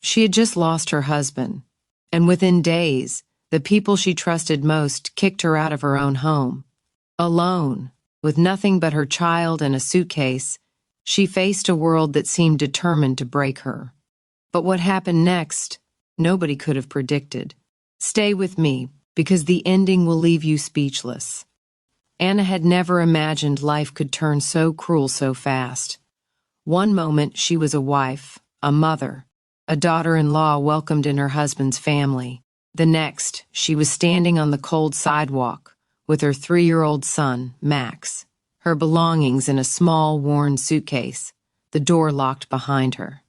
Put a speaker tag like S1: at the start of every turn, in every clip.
S1: She had just lost her husband, and within days, the people she trusted most kicked her out of her own home. Alone, with nothing but her child and a suitcase, she faced a world that seemed determined to break her. But what happened next, nobody could have predicted. Stay with me, because the ending will leave you speechless. Anna had never imagined life could turn so cruel so fast. One moment she was a wife, a mother, a daughter-in-law welcomed in her husband's family. The next, she was standing on the cold sidewalk with her 3-year-old son, Max, her belongings in a small, worn suitcase, the door locked behind her.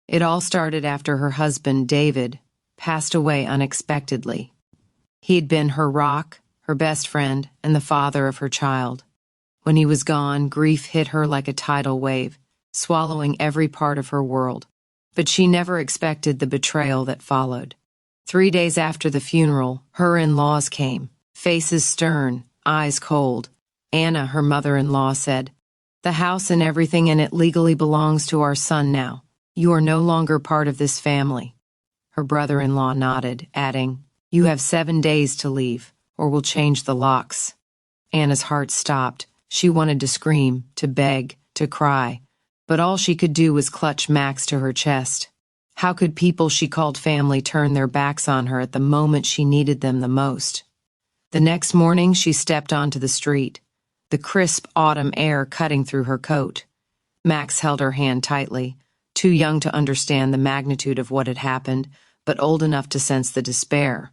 S1: It all started after her husband, David, passed away unexpectedly. He had been her rock, her best friend, and the father of her child. When he was gone, grief hit her like a tidal wave, swallowing every part of her world. But she never expected the betrayal that followed. 3 days after the funeral, her in-laws came, faces stern, eyes cold. Anna, her mother-in-law, said, "The house and everything in it legally belongs to our son now. You are no longer part of this family." Her brother-in-law nodded, adding, "You have 7 days to leave, or we'll change the locks." Anna's heart stopped. She wanted to scream, to beg, to cry, but all she could do was clutch Max to her chest. How could people she called family turn their backs on her at the moment she needed them the most? The next morning she stepped onto the street, the crisp autumn air cutting through her coat. Max held her hand tightly, too young to understand the magnitude of what had happened, but old enough to sense the despair.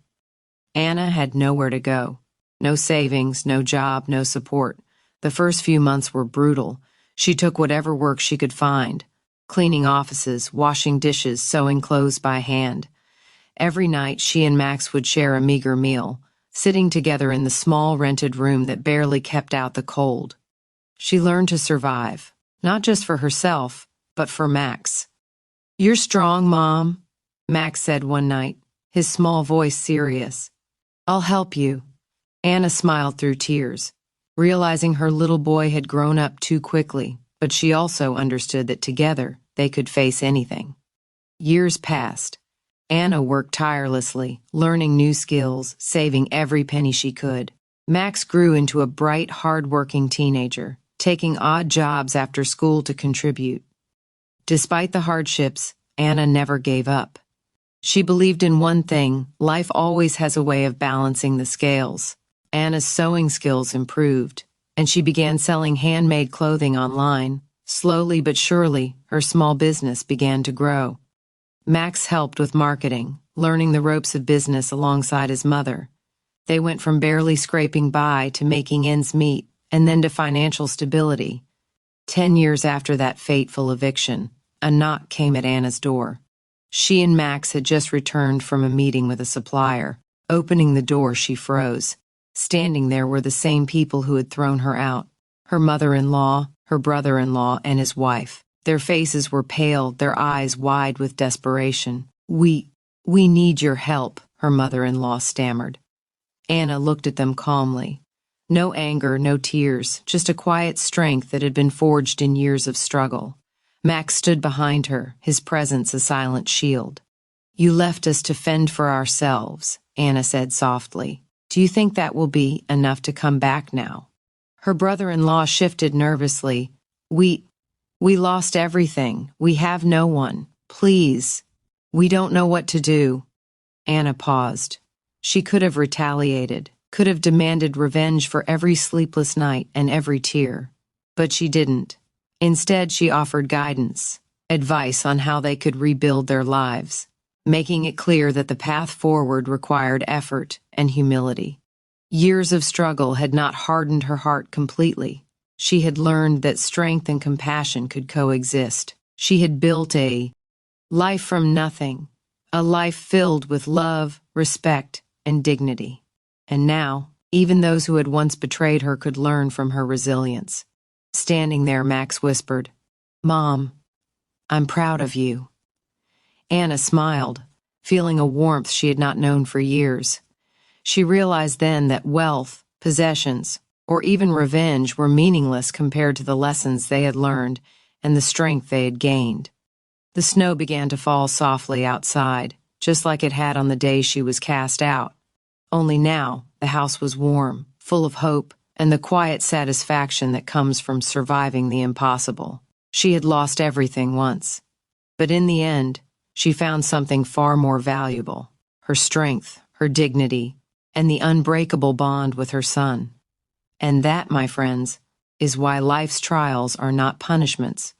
S1: Anna had nowhere to go. No savings, no job, no support. The first few months were brutal. She took whatever work she could find, cleaning offices, washing dishes, sewing clothes by hand. Every night she and Max would share a meager meal, sitting together in the small rented room that barely kept out the cold. She learned to survive, not just for herself, but for Max. "You're strong, Mom," Max said one night, his small voice serious. "I'll help you." Anna smiled through tears, realizing her little boy had grown up too quickly, but she also understood that together they could face anything. Years passed. Anna worked tirelessly, learning new skills, saving every penny she could. Max grew into a bright, hard-working teenager, taking odd jobs after school to contribute. Despite the hardships, Anna never gave up. She believed in one thing: life always has a way of balancing the scales. Anna's sewing skills improved, and she began selling handmade clothing online. Slowly but surely, her small business began to grow. Max helped with marketing, learning the ropes of business alongside his mother. They went from barely scraping by to making ends meet, and then to financial stability. 10 years after that fateful eviction, a knock came at Anna's door. She and Max had just returned from a meeting with a supplier. Opening the door, she froze. Standing there were the same people who had thrown her out: her mother-in-law, her brother-in-law, and his wife. Their faces were pale, their eyes wide with desperation. We need your help," her mother-in-law stammered. Anna looked at them calmly. No anger, no tears, just a quiet strength that had been forged in years of struggle. Max stood behind her, his presence a silent shield. "You left us to fend for ourselves," Anna said softly. "Do you think that will be enough to come back now?" Her brother-in-law shifted nervously. We lost everything. We have no one. Please. We don't know what to do." Anna paused. She could have retaliated, could have demanded revenge for every sleepless night and every tear. But she didn't. Instead, she offered guidance, advice on how they could rebuild their lives, making it clear that the path forward required effort and humility. Years of struggle had not hardened her heart completely. She had learned that strength and compassion could coexist. She had built a life from nothing, a life filled with love, respect, and dignity. And now, even those who had once betrayed her could learn from her resilience. Standing there, Max whispered, "Mom, I'm proud of you." Anna smiled, feeling a warmth she had not known for years. She realized then that wealth, possessions, or even revenge were meaningless compared to the lessons they had learned and the strength they had gained. The snow began to fall softly outside, just like it had on the day she was cast out. Only now, the house was warm, full of hope, and the quiet satisfaction that comes from surviving the impossible. She had lost everything once, but in the end, she found something far more valuable: her strength, her dignity, and the unbreakable bond with her son. And that, my friends, is why life's trials are not punishments,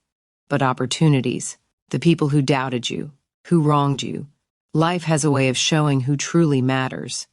S1: but opportunities. The people who doubted you, who wronged you. Life has a way of showing who truly matters.